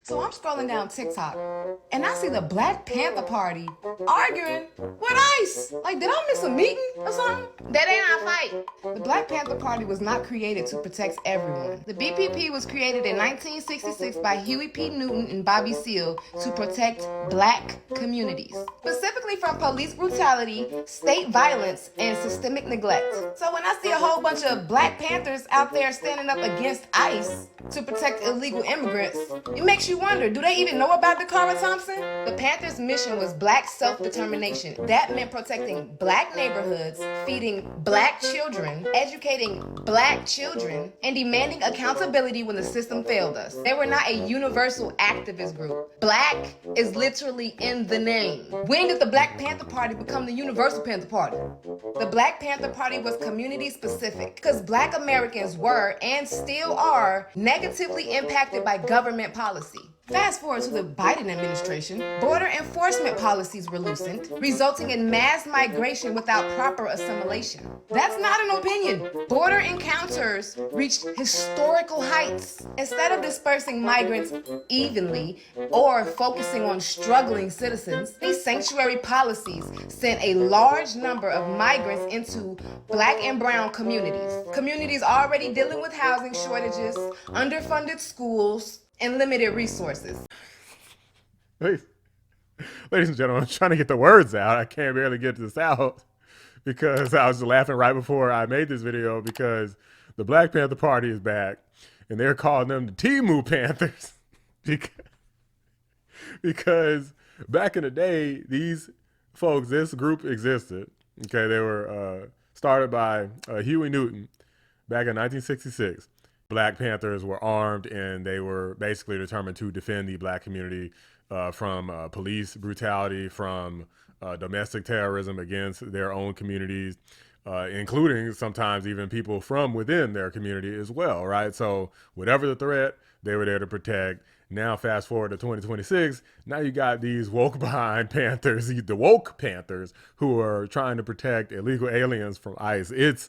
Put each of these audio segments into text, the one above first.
So I'm scrolling down TikTok and I see the Black Panther Party arguing with ICE. Like, did I miss a meeting or something? That ain't our fight. The Black Panther Party was not created to protect everyone. The BPP was created in 1966 by Huey P. Newton and Bobby Seale to protect black communities, specifically from police brutality, state violence, and systemic neglect. So when I see a whole bunch of Black Panthers out there standing up against ICE to protect illegal immigrants, it makes you wonder, do they even know about Dakara Thompson? The Panthers' mission was black self-determination. That meant protecting black neighborhoods, feeding black children, educating black children, and demanding accountability when the system failed us. They were not a universal activist group. Black is literally in the name. When did the Black Panther Party become the Universal Panther Party? The Black Panther Party was community specific because black Americans were and still are negatively impacted by government policy. Fast forward to the Biden administration, border enforcement policies were loosened, resulting in mass migration without proper assimilation. That's not an opinion. Border encounters reached historical heights. Instead of dispersing migrants evenly or focusing on struggling citizens, these sanctuary policies sent a large number of migrants into black and brown communities already dealing with housing shortages, underfunded schools, and limited resources. Ladies and gentlemen, I'm trying to get the words out. I can't barely get this out because I was laughing right before I made this video because the Black Panther Party is back and they're calling them the TEMU Panthers because back in the day, these folks, this group existed. Okay, they were started by Huey Newton back in 1966. Black Panthers were armed and they were basically determined to defend the black community from police brutality, from domestic terrorism against their own communities, including sometimes even people from within their community as well, right? So whatever the threat, they were there to protect. Now fast forward to 2026, now you got these woke behind Panthers, the woke Panthers, who are trying to protect illegal aliens from ICE.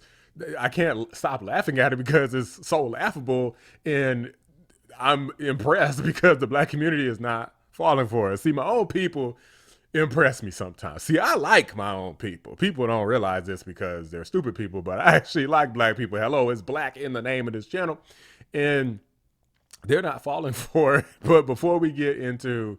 I can't stop laughing at it because it's so laughable, and I'm impressed because the black community is not falling for it. See, my own people impress me sometimes. See, I like my own people. People don't realize this because they're stupid people, but I actually like black people. Hello, it's black in the name of this channel, and they're not falling for it. But before we get into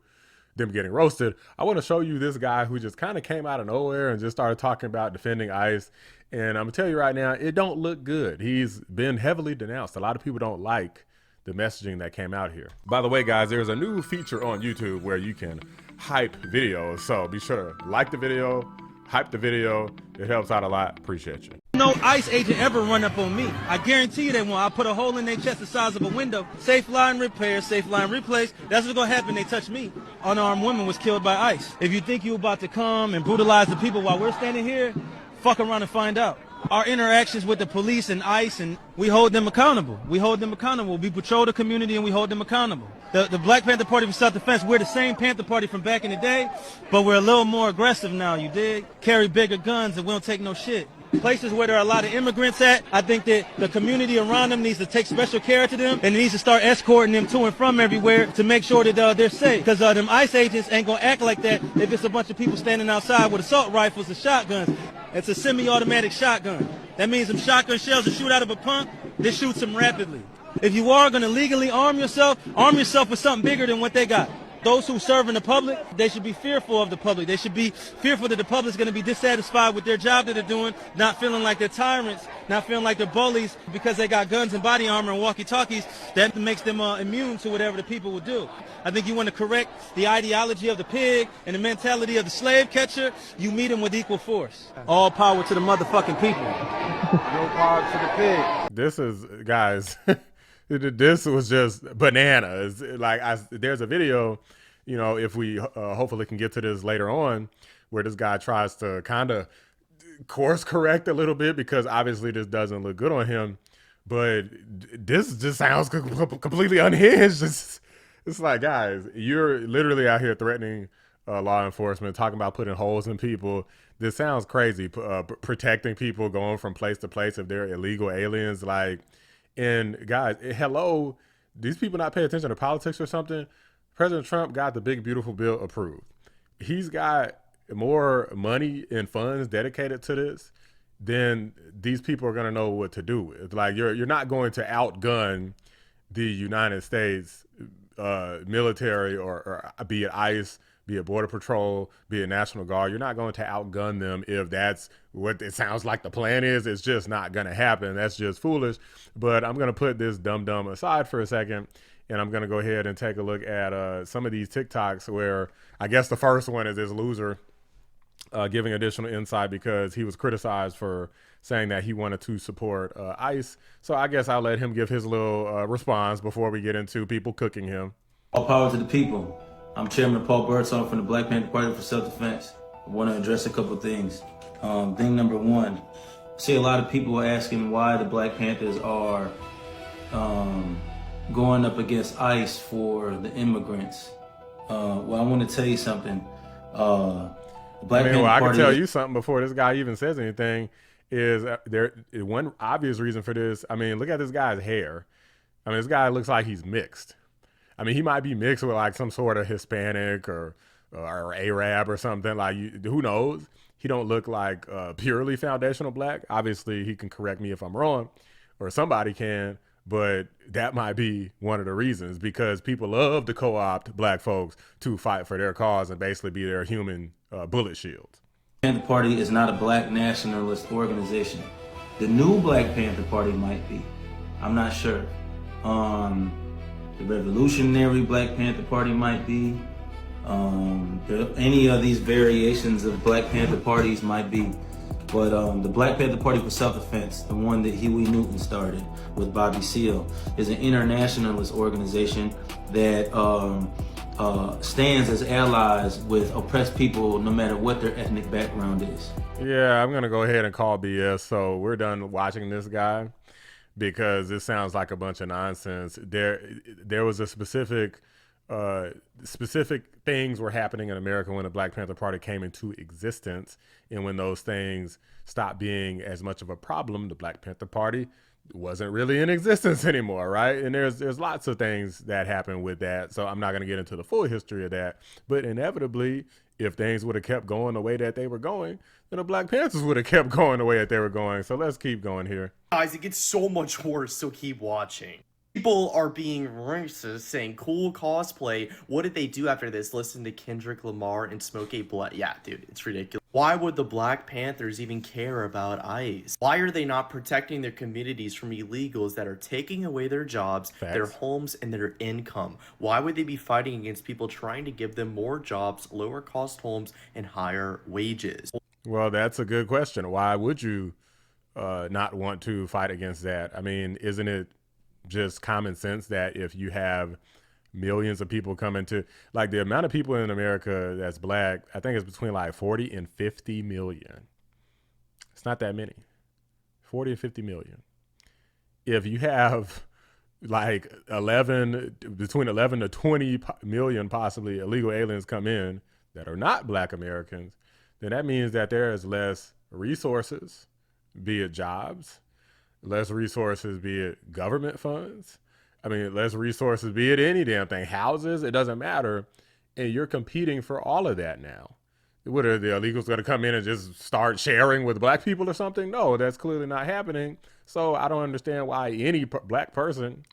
them getting roasted, I want to show you this guy who just kind of came out of nowhere and just started talking about defending ICE. And I'm gonna tell you right now, it don't look good. He's been heavily denounced. A lot of people don't like the messaging that came out here. By the way, guys, there's a new feature on YouTube where you can hype videos. So be sure to like the video, hype the video. It helps out a lot. Appreciate you. No ICE agent ever run up on me. I guarantee you they won't. I put a hole in their chest the size of a window. Safe line repair, safe line replace. That's what's gonna happen. They touch me. Unarmed woman was killed by ICE. If you think you're about to come and brutalize the people while we're standing here, fuck around and find out. Our interactions with the police and ICE, and we hold them accountable. We hold them accountable. We patrol the community and we hold them accountable. The Black Panther Party for self-defense, we're the same Panther Party from back in the day, but we're a little more aggressive now, you dig? Carry bigger guns and we don't take no shit. Places where there are a lot of immigrants at, I think that the community around them needs to take special care to them and needs to start escorting them to and from everywhere to make sure that they're safe. Because them ICE agents ain't gonna act like that if it's a bunch of people standing outside with assault rifles and shotguns. It's a semi-automatic shotgun. That means them shotgun shells that shoot out of a pump, they shoot them rapidly. If you are gonna legally arm yourself with something bigger than what they got. Those who serve in the public, they should be fearful of the public. They should be fearful that the public is going to be dissatisfied with their job that they're doing, not feeling like they're tyrants, not feeling like they're bullies because they got guns and body armor and walkie-talkies. That makes them immune to whatever the people will do. I think you want to correct the ideology of the pig and the mentality of the slave catcher, you meet them with equal force. All power to the motherfucking people. No power to the pig. This is, guys... This was just bananas. Like, there's a video, you know, if we hopefully can get to this later on, where this guy tries to kind of course correct a little bit because obviously this doesn't look good on him. But this just sounds completely unhinged. It's like, guys, you're literally out here threatening law enforcement, talking about putting holes in people. This sounds crazy. Protecting people, going from place to place if they're illegal aliens, like. And guys, hello, these people not pay attention to politics or something? President Trump got the big, beautiful bill approved. He's got more money and funds dedicated to this, then these people are going to know what to do with. Like you're not going to outgun the United States military or be it ICE, be it Border Patrol, be it National Guard. You're not going to outgun them if that's what it sounds like the plan is. It's just not going to happen. That's just foolish. But I'm going to put this dumb aside for a second, and I'm going to go ahead and take a look at some of these TikToks where I guess the first one is this loser giving additional insight because he was criticized for saying that he wanted to support ICE. So I guess I'll let him give his little response before we get into people cooking him. All power to the people. I'm Chairman Paul Birdsong from the Black Panther Party for Self-Defense. I want to address a couple of things. Thing number one, I see a lot of people asking why the Black Panthers are going up against ICE for the immigrants. Well, I want to tell you something. I can tell you something before this guy even says anything. Is there one obvious reason for this? I mean, look at this guy's hair. I mean, this guy looks like he's mixed. I mean, he might be mixed with like some sort of Hispanic or Arab or something. Like, who knows? He don't look like purely foundational black. Obviously, he can correct me if I'm wrong, or somebody can. But that might be one of the reasons, because people love to co-opt black folks to fight for their cause and basically be their human bullet shields. The Panther Party is not a black nationalist organization. The new Black Panther Party might be. I'm not sure. The Revolutionary Black Panther Party might be. Any of these variations of Black Panther parties might be. But the Black Panther Party for Self-Defense, the one that Huey Newton started with Bobby Seale, is an internationalist organization that stands as allies with oppressed people no matter what their ethnic background is. Yeah, I'm going to go ahead and call BS. So we're done watching this guy because this sounds like a bunch of nonsense. There was a specific things were happening in America when the Black Panther Party came into existence. And when those things stopped being as much of a problem, the Black Panther Party wasn't really in existence anymore, right? And there's lots of things that happened with that. So I'm not going to get into the full history of that. But inevitably, if things would have kept going the way that they were going, then the Black Panthers would have kept going the way that they were going. So let's keep going here. Guys, it gets so much worse, so keep watching. People are being racist, saying cool cosplay. What did they do after this? Listen to Kendrick Lamar and smoke a blunt. Yeah, dude, it's ridiculous. Why would the Black Panthers even care about ICE? Why are they not protecting their communities from illegals that are taking away their jobs, their homes, and their income? Why would they be fighting against people trying to give them more jobs, lower cost homes, and higher wages? Well, that's a good question. Why would you not want to fight against that? I mean, isn't it just common sense that if you have millions of people coming to, like, the amount of people in America that's black, I think it's between like 40 and 50 million. It's not that many. 40 and 50 million. If you have like between 11 to 20 million possibly illegal aliens come in that are not black Americans, then that means that there is less resources, be it jobs, less resources, be it government funds. I mean, less resources, be it any damn thing, houses, it doesn't matter. And you're competing for all of that now. What are the illegals going to come in and just start sharing with black people or something? No, that's clearly not happening. So I don't understand why any black person,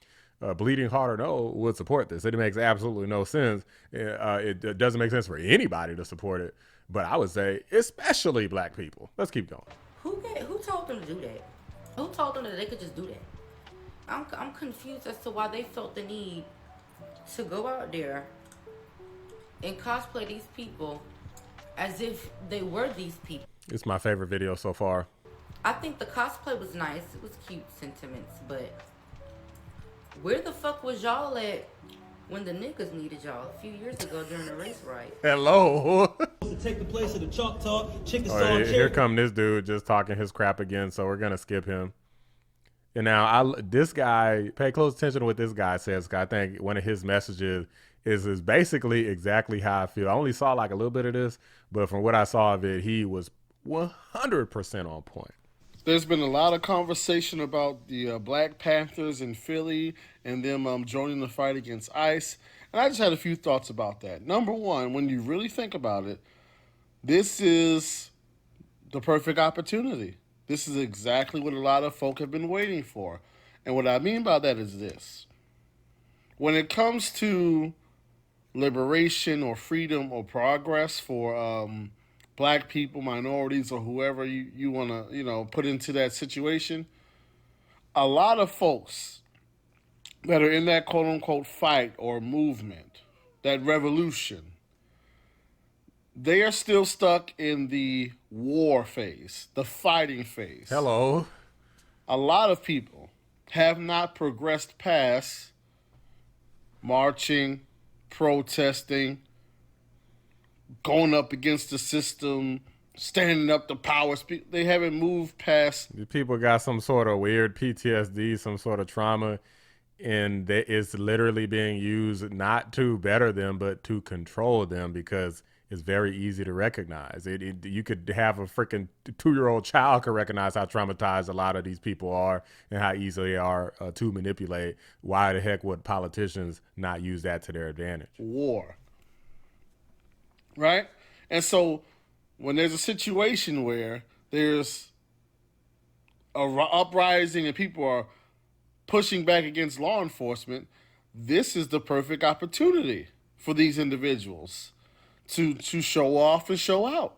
bleeding heart or no, would support this. It makes absolutely no sense. It doesn't make sense for anybody to support it. But I would say, especially black people. Let's keep going. Who told them to do that? Who told them that they could just do that? I'm confused as to why they felt the need to go out there and cosplay these people as if they were these people. It's my favorite video so far. I think the cosplay was nice. It was cute sentiments, but where the fuck was y'all at when the niggas needed y'all a few years ago during the race riot? Hello. To take the place of the chalk talk, chicken Here come this dude just talking his crap again, so we're gonna skip him. And now this guy, pay close attention to what this guy says. I think one of his messages is basically exactly how I feel. I only saw like a little bit of this, but from what I saw of it, he was 100% on point. There's been a lot of conversation about the Black Panthers in Philly and them joining the fight against ICE. And I just had a few thoughts about that. Number one, when you really think about it, this is the perfect opportunity. This is exactly what a lot of folk have been waiting for. And what I mean by that is this. When it comes to liberation or freedom or progress for black people, minorities, or whoever you want to, put into that situation, a lot of folks that are in that quote-unquote fight or movement, that revolution, they are still stuck in the war phase, the fighting phase. Hello. A lot of people have not progressed past marching, protesting, going up against the system, standing up to power. They haven't moved past. The people got some sort of weird PTSD, some sort of trauma, and it's literally being used not to better them, but to control them, because it's very easy to recognize. You could have a freaking 2-year-old child could recognize how traumatized a lot of these people are and how easily they are to manipulate. Why the heck would politicians not use that to their advantage? War. Right? And so when there's a situation where there's a uprising and people are pushing back against law enforcement, this is the perfect opportunity for these individuals to show off and show out.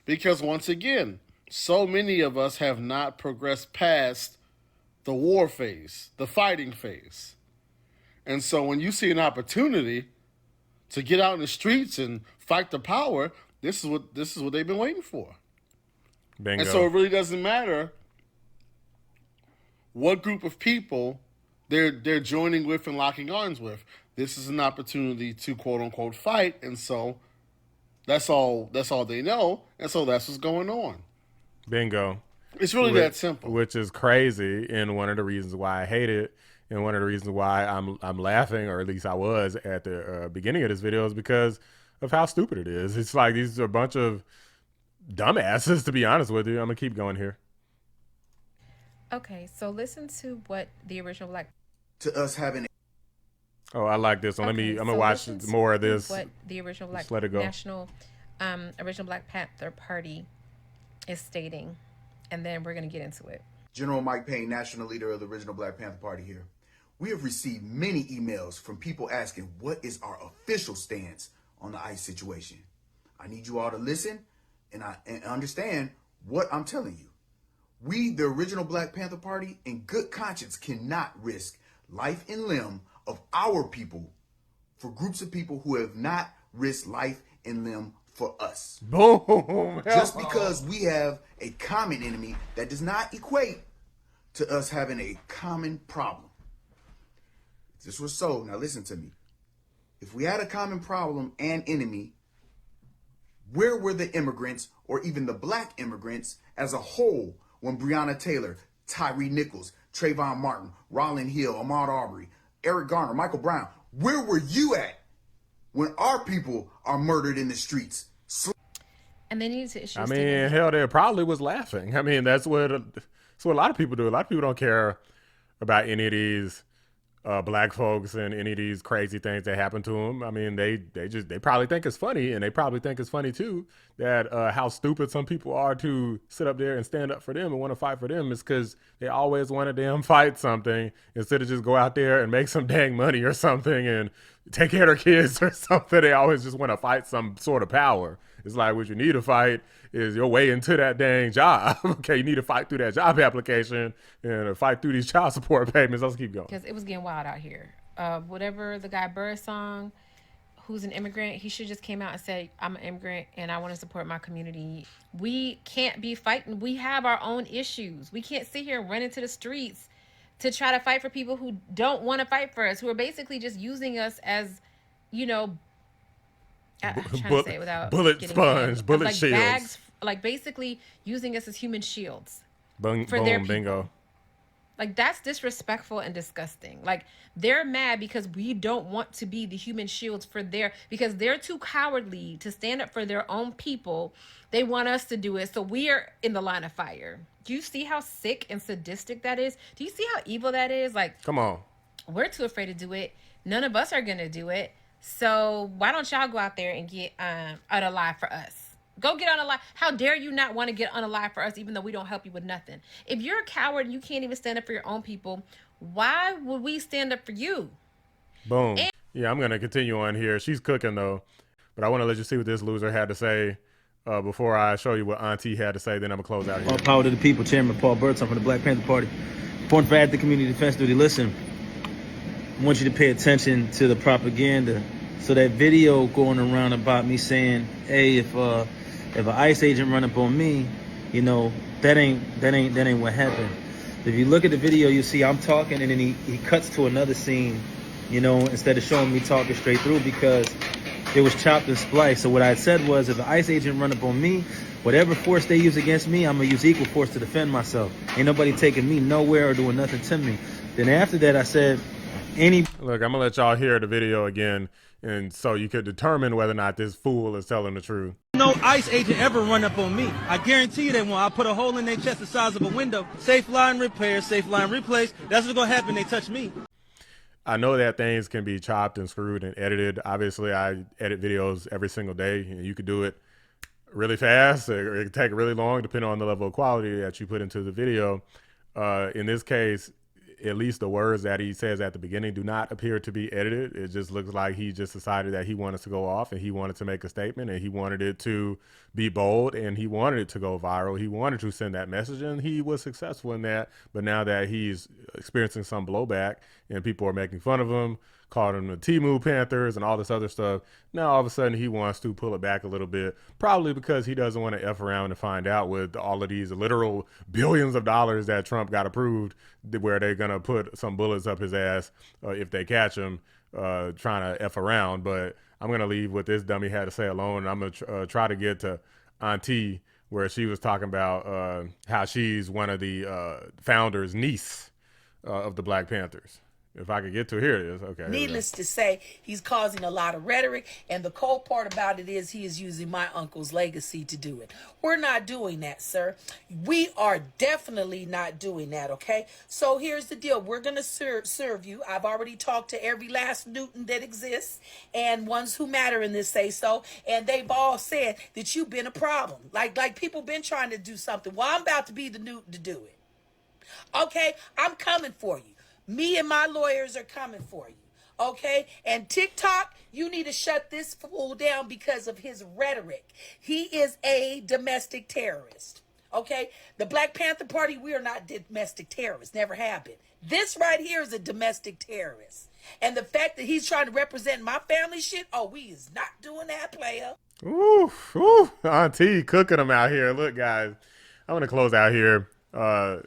Because once again, so many of us have not progressed past the war phase, the fighting phase. And so when you see an opportunity to get out in the streets and fight the power, this is what they've been waiting for. Bingo. And so it really doesn't matter what group of people they're joining with and locking arms with. This is an opportunity to quote unquote fight, and so that's all they know, and so that's what's going on. Bingo. It's really that simple. Which is crazy, and one of the reasons why I hate it, and one of the reasons why I'm laughing, or at least I was at the beginning of this video, is because of how stupid it is. It's like these are a bunch of dumbasses, to be honest with you. I'm gonna keep going here. Okay, so listen to what the original Black. To us having. Oh, I like this one. Okay, I'm gonna watch more of this. What the original Black let it go. National, original Black Panther Party is stating, and then we're gonna get into it. General Mike Payne, national leader of the original Black Panther Party here. We have received many emails from people asking what is our official stance on the ICE situation. I need you all to listen and understand what I'm telling you. We, the original Black Panther Party, in good conscience cannot risk life and limb of our people for groups of people who have not risked life and limb for us. Boom. Just because we have a common enemy, that does not equate to us having a common problem. If this was so, now listen to me. If we had a common problem and enemy, where were the immigrants, or even the black immigrants as a whole, when Breonna Taylor, Tyree Nichols, Trayvon Martin, Rollin Hill, Ahmaud Arbery, Eric Garner, Michael Brown, where were you at when our people are murdered in the streets? And they need to issue. I mean, hell, they probably was laughing. I mean, that's what a lot of people do. A lot of people don't care about any of these black folks and any of these crazy things that happen to them. I mean, they probably think it's funny, and they probably think it's funny too that how stupid some people are to sit up there and stand up for them and want to fight for them is because they always want to damn fight something instead of just go out there and make some dang money or something and take care of their kids or something. They always just want to fight some sort of power. It's like what you need to fight is your way into that dang job. Okay, you need to fight through that job application and fight through these child support payments. Let's keep going. Because it was getting wild out here. Whatever the guy Bird song, who's an immigrant, he should just came out and said, I'm an immigrant and I want to support my community. We can't be fighting. We have our own issues. We can't sit here and run into the streets to try to fight for people who don't want to fight for us, who are basically just using us as, I'm trying to say it without bullet sponge, bullet like shields. Bags, like basically using us as human shields Boom, for their people. bingo. Like, that's disrespectful and disgusting. Like, they're mad because we don't want to be the human shields because they're too cowardly to stand up for their own people. They want us to do it. So we are in the line of fire. Do you see how sick and sadistic that is? Do you see how evil that is? Like, come on. We're too afraid to do it. None of us are going to do it. So why don't y'all go out there and get unalive for us? Go get unalive. How dare you not want to get unalive for us, even though we don't help you with nothing? If you're a coward and you can't even stand up for your own people, why would we stand up for you? Boom. Yeah, I'm going to continue on here. She's cooking, though. But I want to let you see what this loser had to say before I show you what Auntie had to say. Then I'm going to close out here. All power to the people. Chairman Paul Burton from the Black Panther Party. Important for the community defense duty. Listen, I want you to pay attention to the propaganda. So that video going around about me saying, hey, if an ICE agent run up on me, you know, that ain't what happened. If you look at the video, you see I'm talking, and then he cuts to another scene, you know, instead of showing me talking straight through, because it was chopped and spliced. So what I said was, if an ICE agent run up on me, whatever force they use against me, I'm gonna use equal force to defend myself. Ain't nobody taking me nowhere or doing nothing to me. Then after that, I said, Look, I'm gonna let y'all hear the video again, and so you could determine whether or not this fool is telling the truth. No ICE agent ever run up on me. I guarantee you they won't. I put a hole in their chest the size of a window. Safe line repair, safe line replace. That's what's gonna happen. They touch me. I know that things can be chopped and screwed and edited. Obviously, I edit videos every single day, and you could do it really fast, or it could take really long, depending on the level of quality that you put into the video. In this case, at least the words that he says at the beginning do not appear to be edited. It just looks like he just decided that he wanted to go off, and he wanted to make a statement, and he wanted it to be bold, and he wanted it to go viral. He wanted to send that message, and he was successful in that. But now that he's experiencing some blowback and people are making fun of him, calling him the TEMU Panthers and all this other stuff, now all of a sudden he wants to pull it back a little bit, probably because he doesn't want to F around and find out with all of these literal billions of dollars that Trump got approved, where they're going to put some bullets up his ass if they catch him trying to F around. But I'm going to leave what this dummy had to say alone, and I'm going to try to get to Auntie, where she was talking about how she's one of the founders' niece of the Black Panthers. If I could get to, here it is. Okay. Needless to say, he's causing a lot of rhetoric, and the cold part about it is he is using my uncle's legacy to do it. We're not doing that, sir. We are definitely not doing that, okay? So here's the deal. We're going to serve you. I've already talked to every last Newton that exists, and ones who matter in this say so, and they've all said that you've been a problem. Like people been trying to do something. Well, I'm about to be the Newton to do it. Okay? I'm coming for you. Me and my lawyers are coming for you, okay? And TikTok, you need to shut this fool down because of his rhetoric. He is a domestic terrorist, okay? The Black Panther Party, we are not domestic terrorists, never have been. This right here is a domestic terrorist. And the fact that he's trying to represent my family shit, oh, we is not doing that, player. Ooh, ooh, Auntie cooking them out here. Look, guys, I'm going to close out here, but...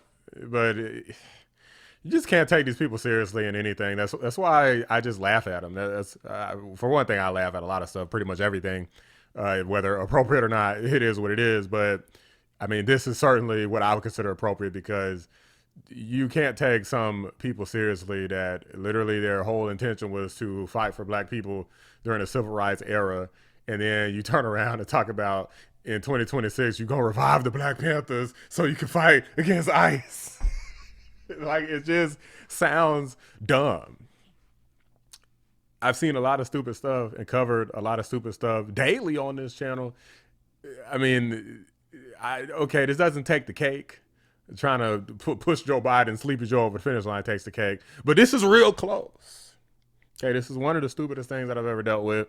you just can't take these people seriously in anything. That's why I just laugh at them. That's for one thing, I laugh at a lot of stuff, pretty much everything, whether appropriate or not. It is what it is. But I mean, this is certainly what I would consider appropriate, because you can't take some people seriously that literally their whole intention was to fight for Black people during the civil rights era, and then you turn around and talk about in 2026 you're gonna revive the Black Panthers so you can fight against ICE. Like, it just sounds dumb. I've seen a lot of stupid stuff and covered a lot of stupid stuff daily on this channel. I mean, okay, this doesn't take the cake. Trying to push Joe Biden, Sleepy Joe over the finish line takes the cake. But this is real close. Okay, this is one of the stupidest things that I've ever dealt with.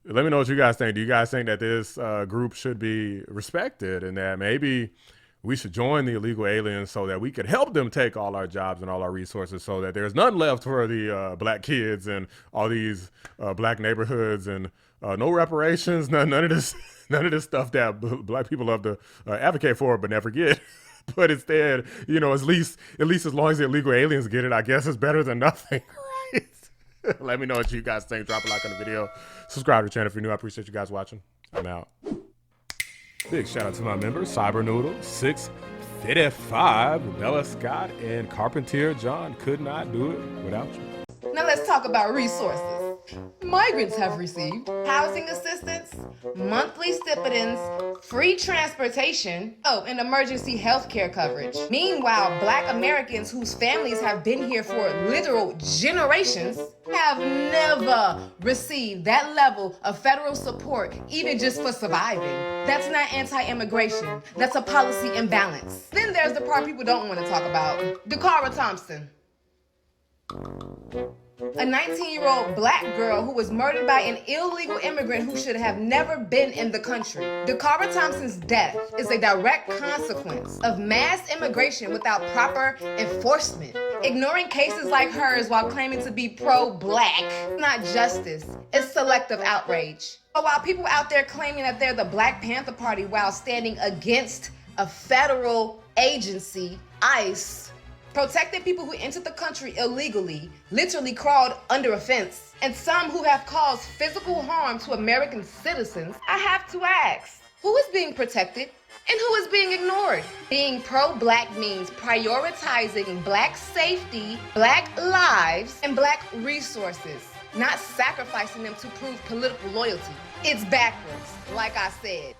Let me know what you guys think. Do you guys think that this group should be respected, and that maybe we should join the illegal aliens so that we could help them take all our jobs and all our resources, so that there's none left for the Black kids and all these Black neighborhoods, and no reparations, none of this stuff that Black people love to advocate for but never get. But instead, you know, at least as long as the illegal aliens get it, I guess it's better than nothing, right? Let me know what you guys think. Drop a like on the video. Subscribe to the channel if you're new. I appreciate you guys watching. I'm out. Big shout out to my members, Cyber Noodle, 655, Bella Scott, and Carpentier John. Could not do it without you. Now let's talk about resources. Migrants have received housing assistance, monthly stipends, free transportation, and emergency health care coverage. Meanwhile, Black Americans whose families have been here for literal generations have never received that level of federal support, even just for surviving. That's not anti-immigration. That's a policy imbalance. Then there's the part people don't want to talk about. Dakara Thompson. A 19-year-old Black girl who was murdered by an illegal immigrant who should have never been in the country. Dakara Thompson's death is a direct consequence of mass immigration without proper enforcement. Ignoring cases like hers while claiming to be pro-Black is not justice, it's selective outrage. But while people out there claiming that they're the Black Panther Party while standing against a federal agency, ICE, protecting people who entered the country illegally, literally crawled under a fence, and some who have caused physical harm to American citizens, I have to ask, who is being protected and who is being ignored? Being pro-Black means prioritizing Black safety, Black lives, and Black resources, not sacrificing them to prove political loyalty. It's backwards, like I said.